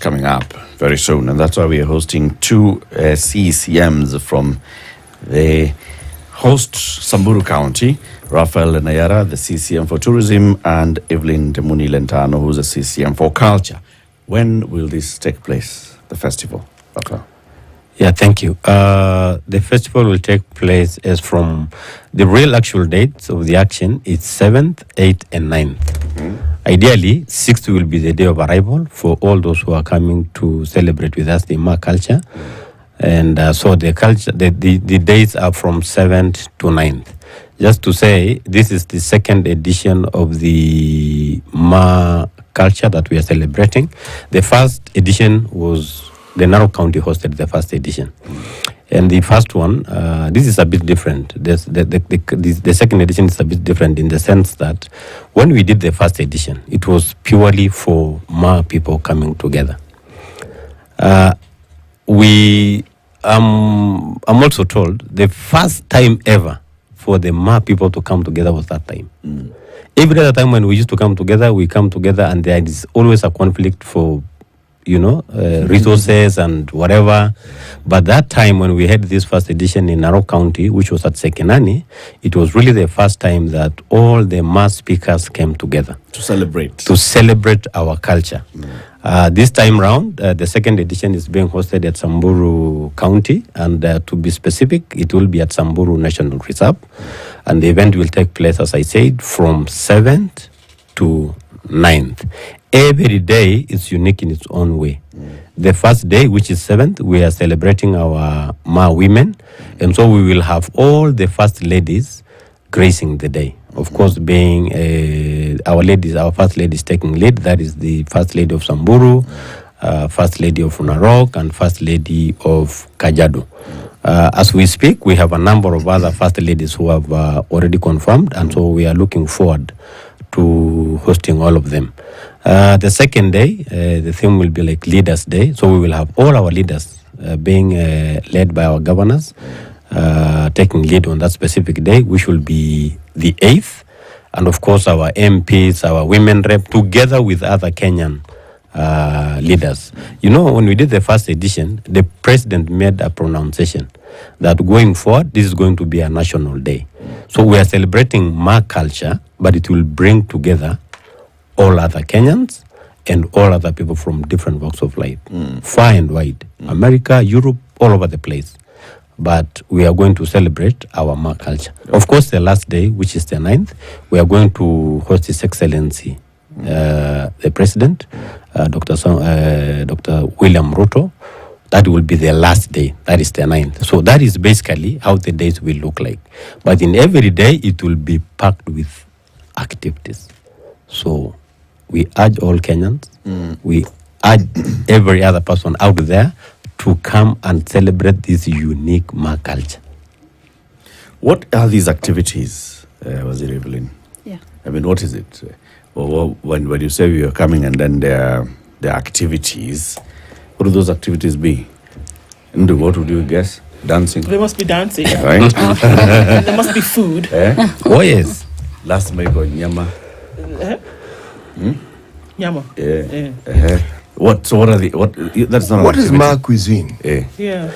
coming up very soon, and that's why we are hosting two CCMs from the host Samburu County, Rafael Nayara, the CCM for tourism, and Evelyn Demuni Lentano, who's a CCM for culture. When will this take place, the festival, Rafael? Yeah, thank you. The festival will take place as from the real actual dates of the action is 7th, 8th, and 9th. Mm-hmm. Ideally, 6th will be the day of arrival for all those who are coming to celebrate with us the Maa Culture. Mm-hmm. And so the dates are from 7th to 9th. Just to say, this is the second edition of the Maa Culture that we are celebrating. The first edition was the Narok County hosted the first edition. And the first one, this is a bit different. The second edition is a bit different in the sense that when we did the first edition, it was purely for Maa people coming together. I'm also told the first time ever for the Maa people to come together was that time. Mm. Every other time when we used to come together, we come together and there is always a conflict for resources and whatever. But that time when we had this first edition in Narok County, which was at Sekenani, it was really the first time that all the Maa speakers came together. To celebrate our culture. Mm. This time round, the second edition is being hosted at Samburu County, and to be specific, it will be at Samburu National Reserve. And the event will take place, as I said, from 7th to 9th. Every day is unique in its own way. Mm. The first day, which is 7th, we are celebrating our Maa women. And so we will have all the first ladies gracing the day. Of course, being our first ladies taking lead. That is the first lady of Samburu, first lady of Narok, and first lady of Kajiado. As we speak, we have a number of other first ladies who have already confirmed. And so we are looking forward to hosting all of them. The second day, the theme will be like Leaders Day. So we will have all our leaders being led by our governors, taking lead on that specific day, which will be the 8th. And of course, our MPs, our women rep, together with other Kenyan leaders. You know, when we did the first edition, the president made a pronunciation that going forward, this is going to be a national day. So we are celebrating Maa culture, but it will bring together all other Kenyans and all other people from different walks of life, far and wide, America, Europe, all over the place. But we are going to celebrate our Maa culture. Of course, the last day, which is the 9th, we are going to host His Excellency, the President, Dr. William Ruto. That will be the last day. That is the 9th. So that is basically how the days will look like. But in every day, it will be packed with activities. So we urge all Kenyans, we urge every other person out there to come and celebrate this unique Maa culture. What are these activities, Waziri Evelyn? Yeah. I mean, what is it? When you say you are coming and then there are activities, what do those activities be? And what would you guess? Dancing? There must be dancing. Right? There must be food. Oh, yes. Last time I got nyama. Nyama. Yeah. What are the, that's not what is Maa cuisine? Yeah.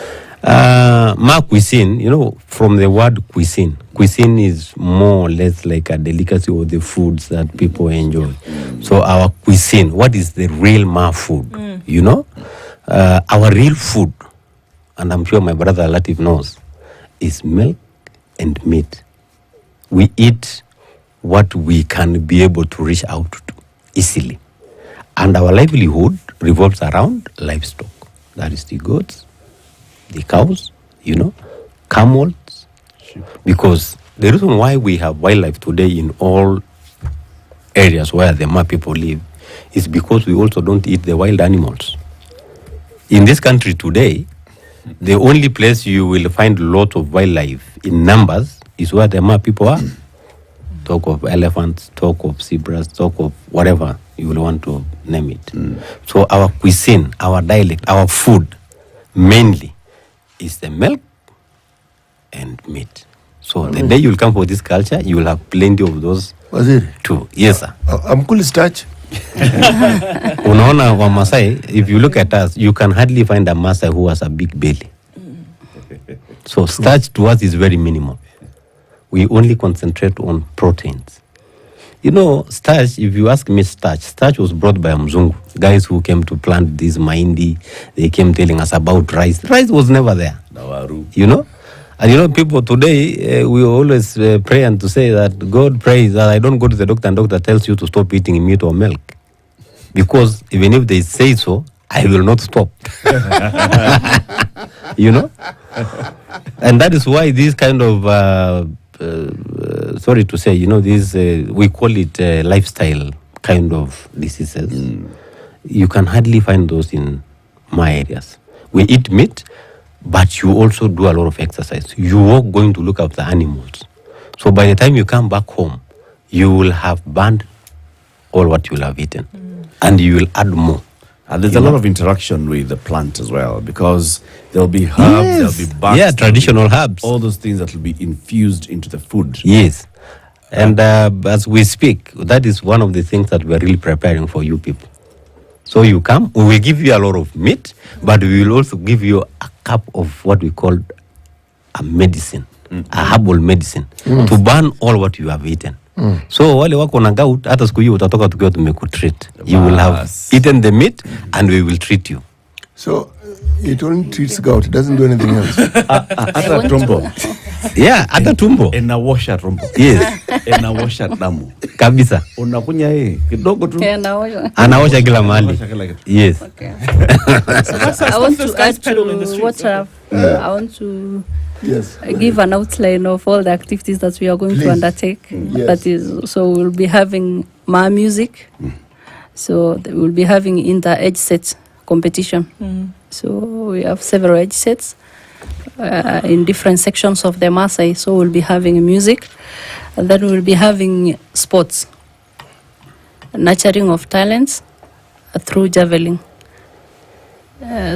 Maa cuisine, from the word cuisine is more or less like a delicacy of the foods that people enjoy. So our cuisine, what is the real Maa food? Our real food, and I'm sure my brother Latif knows, is milk and meat. We eat what we can be able to reach out to easily. And our livelihood revolves around livestock. That is the goats, the cows, camels. Because the reason why we have wildlife today in all areas where the Maa people live is because we also don't eat the wild animals. In this country today, the only place you will find a lot of wildlife in numbers is where the Maa people are. Talk of elephants, talk of zebras, talk of whatever you will want to name it. So our cuisine, our dialect, our food, mainly, is the milk and meat. So the day you will come for this culture, you will have plenty of those Was it? too. Yes, sir. I'm cool starch. Unaona wa Masai, if you look at us, you can hardly find a Masai who has a big belly. So starch to us is very minimal. We only concentrate on proteins. You know, starch, if you ask me starch was brought by Mzungu. Guys who came to plant this mahindi, they came telling us about rice. Rice was never there. You know? And you know, people today, we always pray and to say that God prays that I don't go to the doctor and doctor tells you to stop eating meat or milk. Because even if they say so, I will not stop. You know? And that is why these kind of, sorry to say, you know, these, we call it lifestyle kind of diseases. You can hardly find those in my areas. We eat meat, but you also do a lot of exercise. You are going to look after animals. So by the time you come back home, you will have burned all what you will have eaten. And you will add more. And there's a lot of interaction with the plant as well, because there'll be herbs, there'll be bugs. Yeah, traditional herbs. All those things that will be infused into the food. Yes. And as we speak, that is one of the things that we're really preparing for you people. So you come, we will give you a lot of meat, but we will also give you a cup of what we call a medicine, a herbal medicine, to burn all what you have eaten. So wale wako na gout, hata siku hiyo utatoka tukiwa tumekutreat. You will have eaten the meat and we will treat you. So it only treats gout, it doesn't do anything else. Hata tumbo. Yeah, hata tumbo. Inawasha tumbo. Yes. Inawasha damu. Kabisa. Unakunya kidogo tu. Anaosha kila mahali. Yes. Okay. So that's I want to add pedal in the to streets. what I want to Yes. give an outline of all the activities that we are going Please. to undertake. Yes. That is, so we'll be having Maa music. So we'll be having inter-age set competition. So we have several age sets in different sections of the Maasai. So we'll be having music, and then we'll be having sports, nurturing of talents through javelin.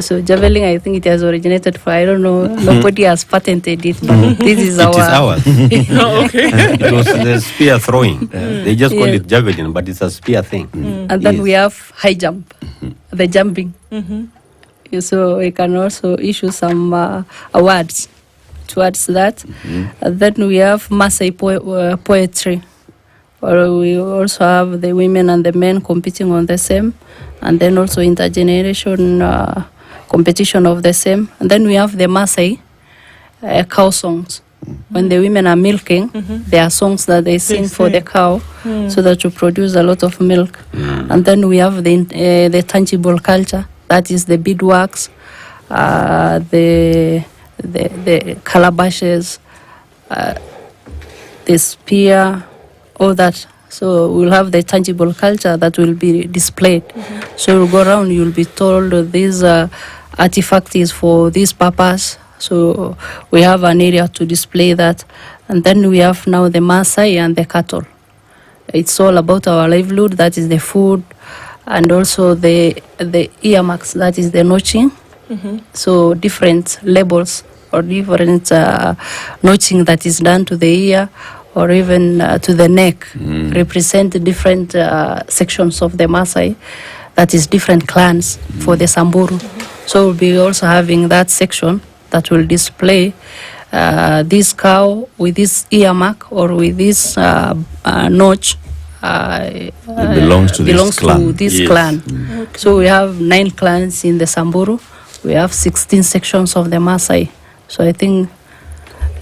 So javelin, I think it has originated for, I don't know, nobody has patented it, but this is It is ours. Oh, okay. It was the spear throwing. They just call it javelin, but it's a spear thing. And then we have high jump, the jumping. So we can also issue some awards towards that. And then we have Maasai poetry. Or we also have the women and the men competing on the same. And then also intergeneration competition of the same. And then we have the Maasai cow songs. When the women are milking, there are songs that they sing for the cow so that to produce a lot of milk. And then we have the tangible culture, that is the beadworks, the calabashes, the spear, all that. So we'll have the tangible culture that will be displayed. So you'll go around, you'll be told this artifact is for this purpose. So we have an area to display that. And then we have now the Maasai and the cattle. It's all about our livelihood, that is the food, and also the earmarks, that is the notching. So different labels or different notching that is done to the ear or even to the neck represent different sections of the Maasai, that is different clans for the Samburu. So we'll be also having that section that will display this cow with this earmark or with this notch. It belongs to this clan. Yes. Clan. So we have 9 clans in the Samburu. We have 16 sections of the Maasai. So I think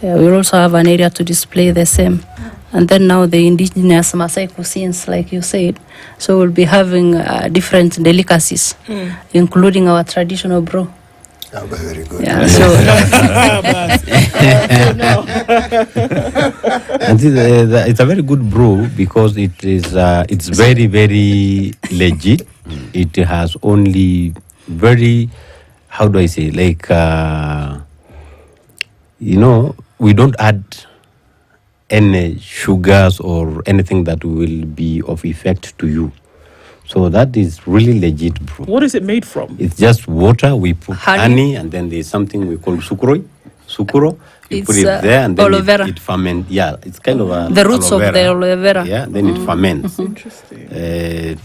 we'll also have an area to display the same. And then now the indigenous Maasai cuisines, like you said. So we'll be having different delicacies, including our traditional brew. Oh, very good. Yeah, so And it's a very good brew because it is it's very, very legit. It has only very, how do I say, like you know, we don't add any sugars or anything that will be of effect to you. So that is really legit brew. What is it made from? It's just water, we put Honey. honey, and then there's something we call sukroi. sukuro. You put It's, it there and then aloe vera. it ferments. Yeah, it's kind of a The roots of the aloe vera. Yeah, then it ferments Interesting.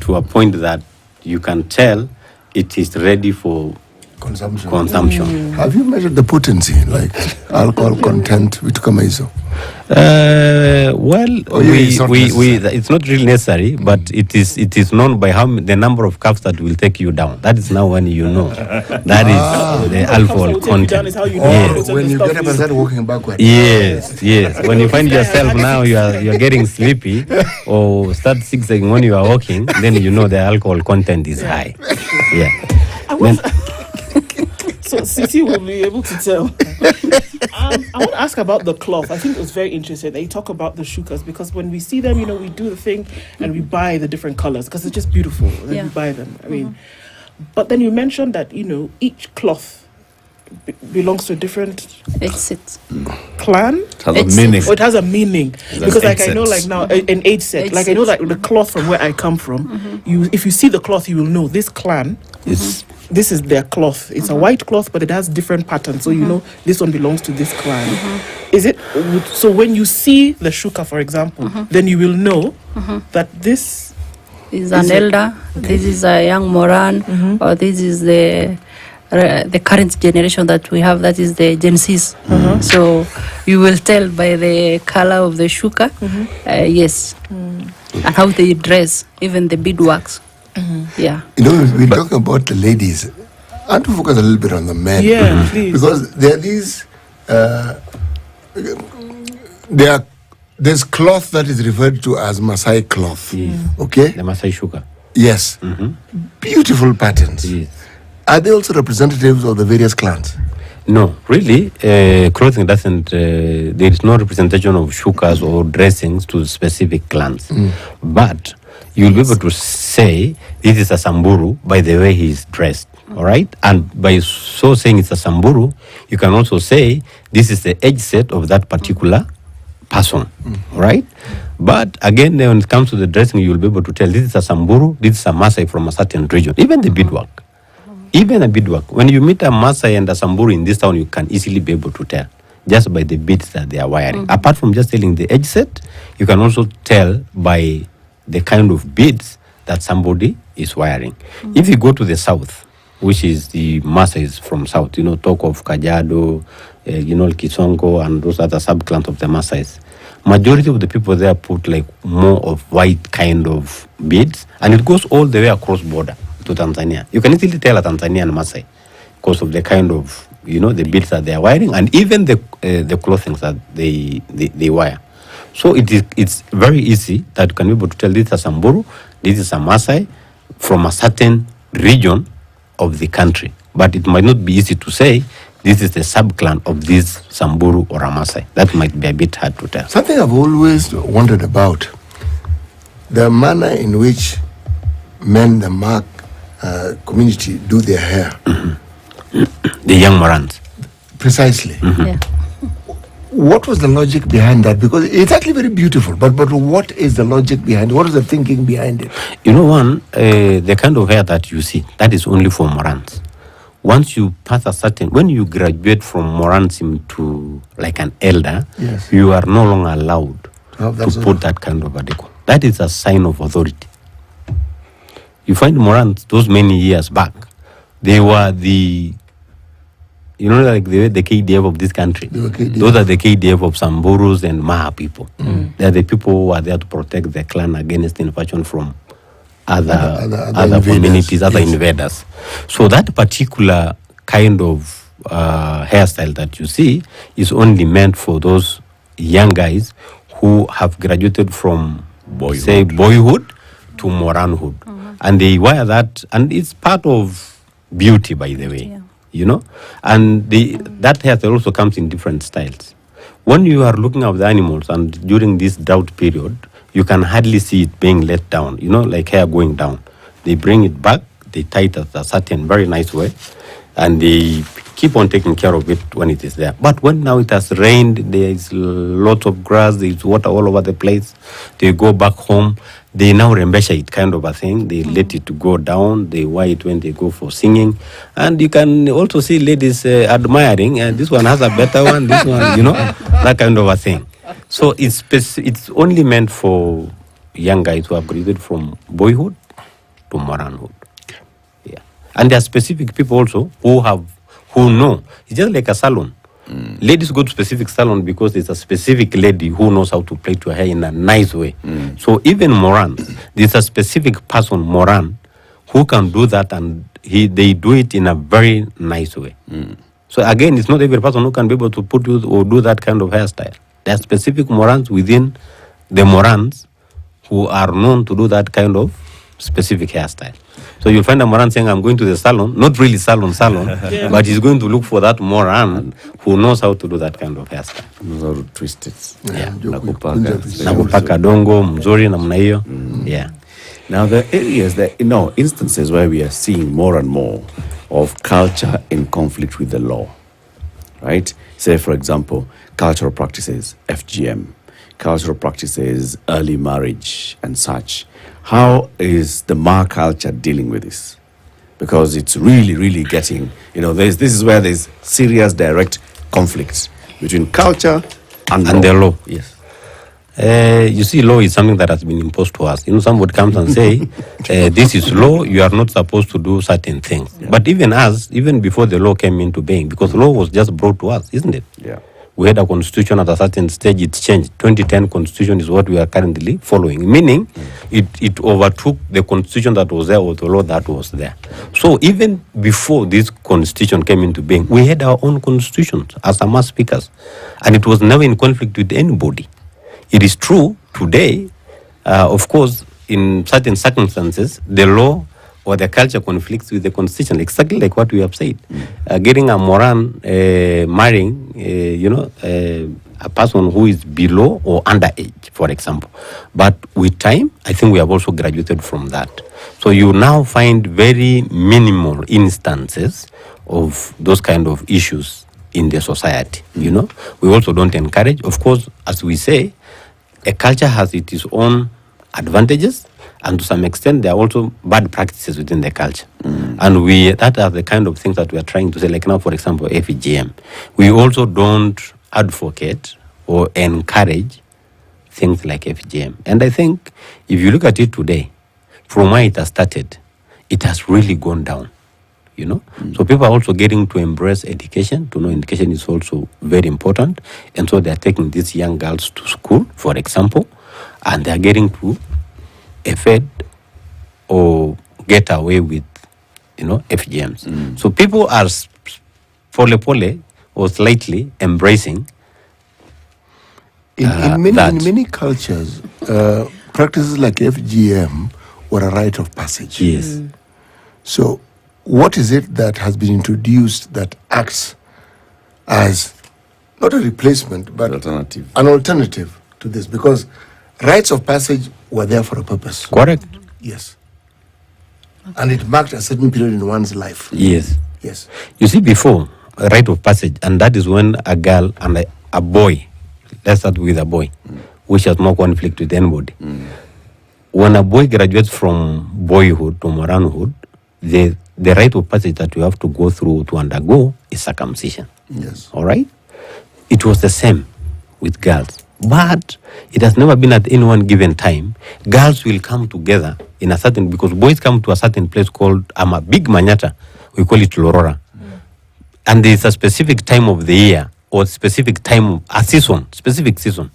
to a point that you can tell it is ready for consumption. Have you measured the potency, like alcohol content with Kamaizo? Well, Oh, yeah, it's not it's not really necessary, but it is known by the number of cups that will take you down. That is now when you know that is the alcohol Cups that will take you down content. is how you know Yes. it's When the you stuff get up and start walking backward. Yes. When you find yourself now you're getting sleepy or start zigzagging when you are walking, then you know the alcohol content is high. Yeah. Then, So City will be able to tell. I want to ask about the cloth. I think it was very interesting that you talk about the shukas, because when we see them, we do the thing and we buy the different colors because it's just beautiful. And Yeah. we buy them. I mean, but then you mentioned that each cloth belongs to a different It's it. clan. It has a It's- meaning. Or it has a meaning an because, like, age I know, set. like now, an age set. Age Like I know, set. like the cloth from where I come from. If you see the cloth, you will know this clan. This is their cloth. It's a white cloth, but it has different patterns. So you know this one belongs to this clan. Is it? So when you see the shuka, for example, then you will know that this. Is an Is it- elder. This is a young Moran, or this is the current generation that we have. That is the Gen Zs. So you will tell by the color of the shuka, yes, and how they dress, even the beadworks. Yeah. We're talking about the ladies. I want to focus a little bit on the men. Yeah, please. Because there are these, there's cloth that is referred to as Maasai cloth. Okay? the Masai Shuka. Yes. Beautiful patterns. Yes. Are they also representatives of the various clans? No, really, clothing doesn't. There is no representation of shukas or dressings to specific clans, but you'll be able to say this is a Samburu by the way he is dressed. All right, and by so saying it's a Samburu, you can also say this is the age set of that particular person. All right, but again, when it comes to the dressing, you'll be able to tell this is a Samburu, this is a Maasai from a certain region. Even the beadwork. Even a beadwork. When you meet a Maasai and a Samburu in this town, you can easily be able to tell just by the beads that they are wearing. Apart from just telling the edge set, you can also tell by the kind of beads that somebody is wearing. If you go to the south, which is the Maasais from south, talk of Kajiado, Kisongo, and those other subclans of the Maasais. Majority of the people there put like more of white kind of beads, and it goes all the way across border to Tanzania. You can easily tell a Tanzanian Maasai because of the kind of the beads that they are wearing, and even the clothing that they wear. So it's very easy that you can be able to tell this is a Samburu, this is a Maasai from a certain region of the country, but it might not be easy to say this is the subclan of this Samburu or a Maasai. That might be a bit hard to tell. Something I've always wondered about, the manner in which men, the Maa community, do their hair. The young Morans. Precisely. Yeah. What was the logic behind that? Because it's actually very beautiful, but what is the logic behind it? What is the thinking behind it? The kind of hair that you see, that is only for Morans. Once you pass when you graduate from Moranism to like an elder, Yes. you are no longer allowed Oh, to that's put that kind of a deco. That is a sign of authority. You find Morans those many years back, they were the KDF of this country. They were KDF. Those are the KDF of Samburus and Maa people. They are the people who are there to protect the clan against invasion from other invaders. communities, other Yes. invaders. So that particular kind of hairstyle that you see is only meant for those young guys who have graduated from boyhood to Moranhood. And they wear that, and it's part of beauty, by the way. Yeah. And that hairstyle also comes in different styles. When you are looking at the animals, and during this drought period, you can hardly see it being let down, like hair going down. They bring it back, they tie it at a certain very nice way, and they keep on taking care of it when it is there. But when now it has rained, there is lots of grass, there is water all over the place, they go back home, they now remesha it, kind of a thing. They let it go down, they wear it when they go for singing. And you can also see ladies admiring, this one has a better one, this one, you know, that kind of a thing. So it's only meant for young guys who have graduated from boyhood to moranhood. Yeah. And there are specific people also who know. It's just like a salon. Ladies go to specific salon because there's a specific lady who knows how to plait your hair in a nice way. So even Moran, there's a specific person, Moran, who can do that, and they do it in a very nice way. So again, it's not every person who can be able to put you or do that kind of hairstyle. There are specific Morans within the Morans who are known to do that kind of specific hairstyle. So you'll find a Moran saying, I'm going to the salon, not really salon, but he's going to look for that Moran who knows how to do that kind of hairstyle. Knows how to twist it. Yeah. Nakupaka. dongo, mzuri, namna hiyo. Yeah. Now, the areas that, instances where we are seeing more and more of culture in conflict with the law, right? Say, for example, cultural practices, FGM, cultural practices, early marriage, and such. How is the Maa culture dealing with this? Because it's really, really getting, this is where there's serious direct conflict between culture and the law. Yes. You see, law is something that has been imposed to us. Somebody comes and say, this is law, you are not supposed to do certain things. Yeah. But even before the law came into being, because law was just brought to us, isn't it? Yeah. We had a constitution at a certain stage, it changed. 2010 constitution is what we are currently following, meaning it overtook the constitution that was there or the law that was there. So even before this constitution came into being, we had our own constitutions as Maa speakers, and it was never in conflict with anybody. It is true today, of course, in certain circumstances, the law or the culture conflicts with the constitution, exactly like what we have said. Getting a Moran marrying, a person who is below or underage, for example. But with time, I think we have also graduated from that. So you now find very minimal instances of those kind of issues in the society. We also don't encourage. Of course, as we say, a culture has its own advantages, and to some extent there are also bad practices within the culture. And that are the kind of things that we are trying to say, like now, for example, FGM. We also don't advocate or encourage things like FGM. And I think if you look at it today, from where it has started, it has really gone down. So people are also getting to embrace education, to know education is also very important. And so they are taking these young girls to school, for example, and they are getting to effect or get away with, FGMs. So people are pole or slightly embracing in many cultures, practices like FGM were a rite of passage. Yes. So what is it that has been introduced that acts as not a replacement, but an alternative to this? Because rites of passage were there for a purpose. Correct. Yes. And it marked a certain period in one's life. Yes. Yes. You see, before, a rite of passage, and that is when a girl and a boy, let's start with a boy, which has no conflict with anybody. When a boy graduates from boyhood to moranhood, the rite of passage that you have to go through to undergo is circumcision. Yes. All right? It was the same with girls. But it has never been at any one given time. Girls will come together in a certain, because boys come to a certain place called a big manyata. We call it Lorora. And there is a specific time of the year or specific time, specific season,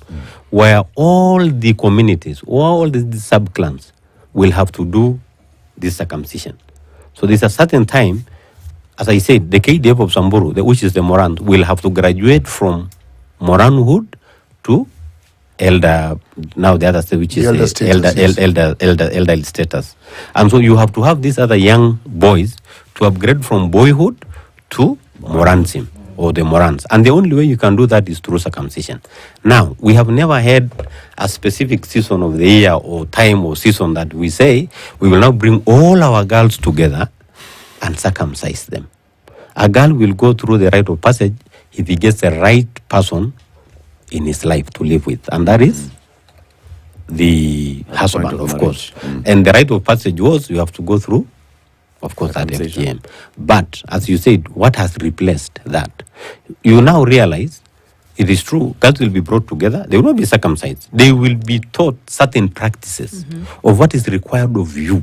where all the communities, all the sub-clans will have to do this circumcision. So there's a certain time, as I said, the KDF of Samburu, which is the Moran, will have to graduate from Moranhood to elder, now the other state, which is elder status. And so you have to have these other young boys to upgrade from boyhood to Moransim or the Morans. And the only way you can do that is through circumcision. Now, we have never had a specific season of the year or time or season that we say we will now bring all our girls together and circumcise them. A girl will go through the rite of passage if he gets the right person in his life to live with, and that is the husband, of course. And the rite of passage was you have to go through, of course, that FGM. But as you said, what has replaced that? You now realize it is true. Girls will be brought together. They will not be circumcised. They will be taught certain practices of what is required of you.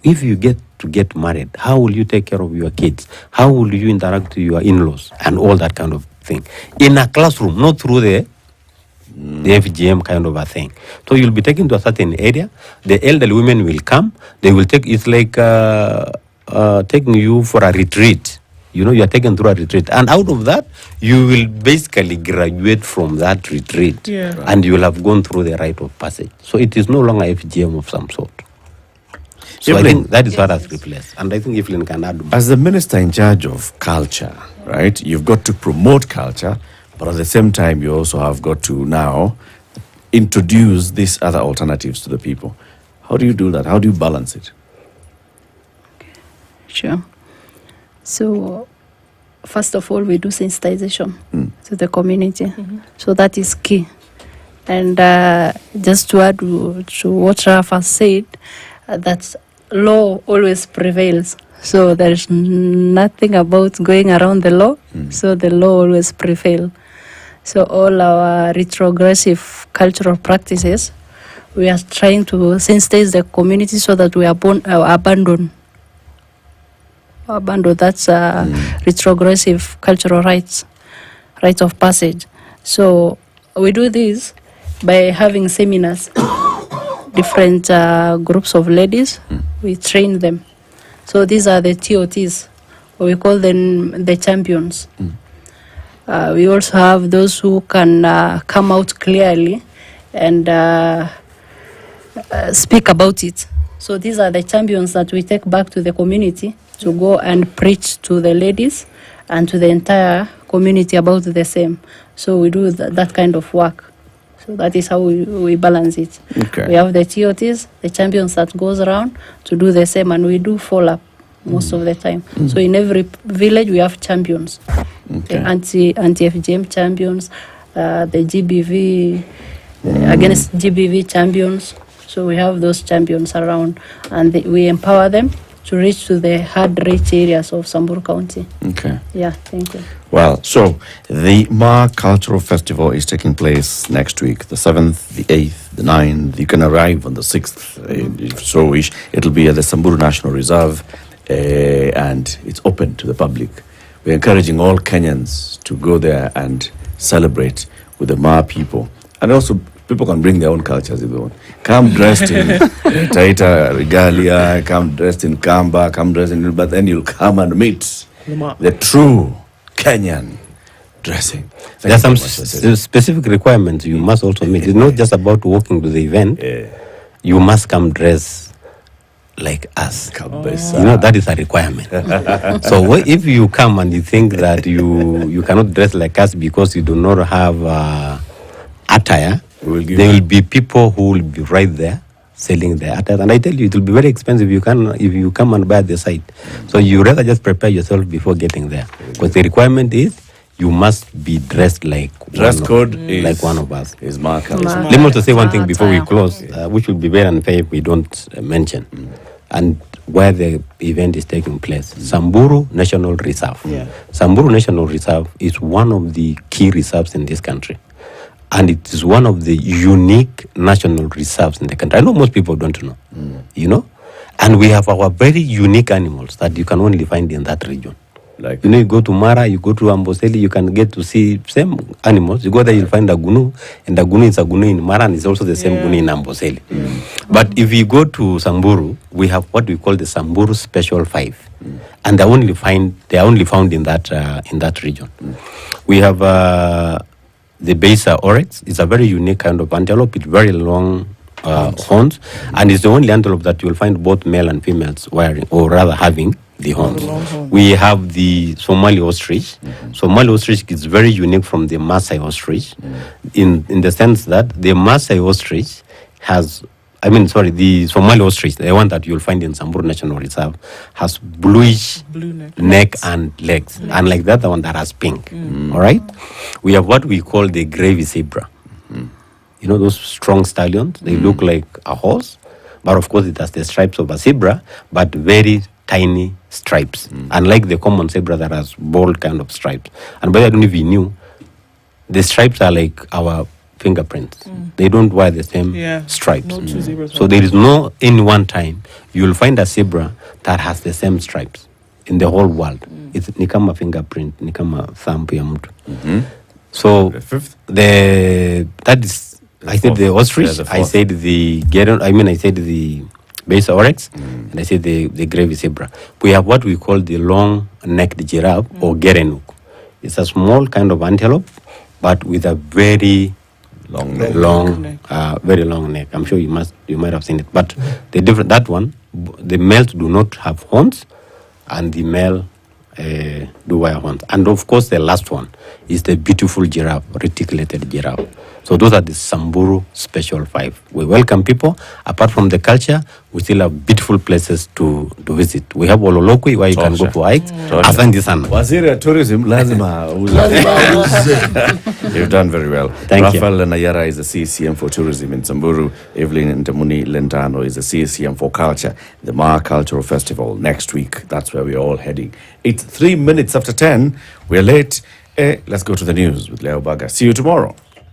If you get to get married, how will you take care of your kids? How will you interact with your in-laws and all that kind of thing? In a classroom, not through the FGM kind of a thing. So you'll be taken to a certain area. The elderly women will come. They will take, it's like taking you for a retreat. You know, you are taken through a retreat. And out of that, you will basically graduate from that retreat. Yeah. And you will have gone through the rite of passage. So it is no longer FGM of some sort. So I think that is what has replaced. And I think Evelyn can add more. As the minister in charge of culture, right, you've got to promote culture, but at the same time, you also have got to now introduce these other alternatives to the people. How do you do that? How do you balance it? Sure. So, first of all, we do sensitization to the community. So that is key. And just to add to what Rafa said, that law always prevails. So there is nothing about going around the law. So the law always prevails. So all our retrogressive cultural practices, we are trying to sensitize the community so that we abandon that's retrogressive cultural rites of passage. So we do this by having seminars, different groups of ladies. We train them. So these are the TOTs, or we call them the champions. We also have those who can come out clearly and speak about it. So these are the champions that we take back to the community to go and preach to the ladies and to the entire community about the same. So we do that kind of work. So that is how we balance it. Okay. We have the TOTs, the champions that goes around to do the same, and we do follow up most of the time. So in every village we have champions, the anti-FGM champions, the GBV, against GBV champions. So we have those champions around, and we empower them to reach to the hard-reach areas of Samburu County. Okay. Yeah, thank you. Well, so the Maa Cultural Festival is taking place next week, the 7th, the 8th, the 9th. You can arrive on the 6th, if you so wish. It'll be at the Samburu National Reserve, and it's open to the public. We're encouraging all Kenyans to go there and celebrate with the Maa people. And also, people can bring their own cultures if they want. Come dressed in Taita regalia, come dressed in Kamba, come dressed in... But then you'll come and meet the true Kenyan dressing. There are some specific requirements you must also meet. It's not just about walking to the event. You must come dress like us. You know, that is a requirement. So if you come and you think that you cannot dress like us because you do not have attire, there will be people who will be right there selling the attire. And I tell you, it will be very expensive if you come and buy at the site. So you rather just prepare yourself before getting there. Because the requirement is you must be dressed like like one of us. Is Maa Culture. Let me also say one thing before we close, which will be very unfair if we don't mention, and where the event is taking place. Samburu National Reserve. Samburu National Reserve is one of the key reserves in this country. And it is one of the unique national reserves in the country. I know most people don't know, you know. And we have our very unique animals that you can only find in that region. Like, you know, you go to Mara, you go to Amboseli, you can get to see same animals. You go there, you'll find a gunu, and the gunu is a gunu in Mara, and it's also the same gunu in Amboseli. But if you go to Samburu, we have what we call the Samburu Special 5, and they are only found in that region. We have the Besa oryx. Is a very unique kind of antelope with very long horns, and it's the only antelope that you will find both male and females wearing, or rather having, the horns. We have the Somali ostrich. Somali ostrich is very unique from the Maasai ostrich in the sense that the Maasai ostrich has the Somali ostrich, the one that you'll find in Samburu National Reserve, has bluish Blue neck. neck and legs, unlike the other one that has pink. All right? We have what we call the gravy zebra. You know those strong stallions? They look like a horse, but of course it has the stripes of a zebra, but very tiny stripes, unlike the common zebra that has bold kind of stripes. And by the way, I don't know if you knew, the stripes are like our fingerprints. They don't wear the same stripes. No two zebras. So there is no, in one time, you will find a zebra that has the same stripes in the whole world. It's ni kama fingerprint, ni kama thumb ya mtu. So The fifth? that is, I said the fourth. ostrich, Yeah, the I fourth. said the geron, I said the base oryx, and I said the gravy zebra. We have what we call the long-necked giraffe or gerenuk. It's a small kind of antelope, but with a very Long neck. very long neck. I'm sure you might have seen it. But that one, the males do not have horns, and the male do wear horns. And of course, the last one is the beautiful giraffe, reticulated giraffe. So those are the Samburu Special 5. We welcome people. Apart from the culture, we still have beautiful places to visit. We have Ololokwi, where you can go for hikes. Asante sana. Waziri wa tourism lazima You've done very well. Thank you. Raphael Nayara is the CCM for tourism in Samburu. Evelyn Ntamuni Lentano is the CCM for culture. The Maa Cultural Festival next week. That's where we're all heading. It's 3 minutes after 10. We're late. Let's go to the news with Leo Baga. See you tomorrow.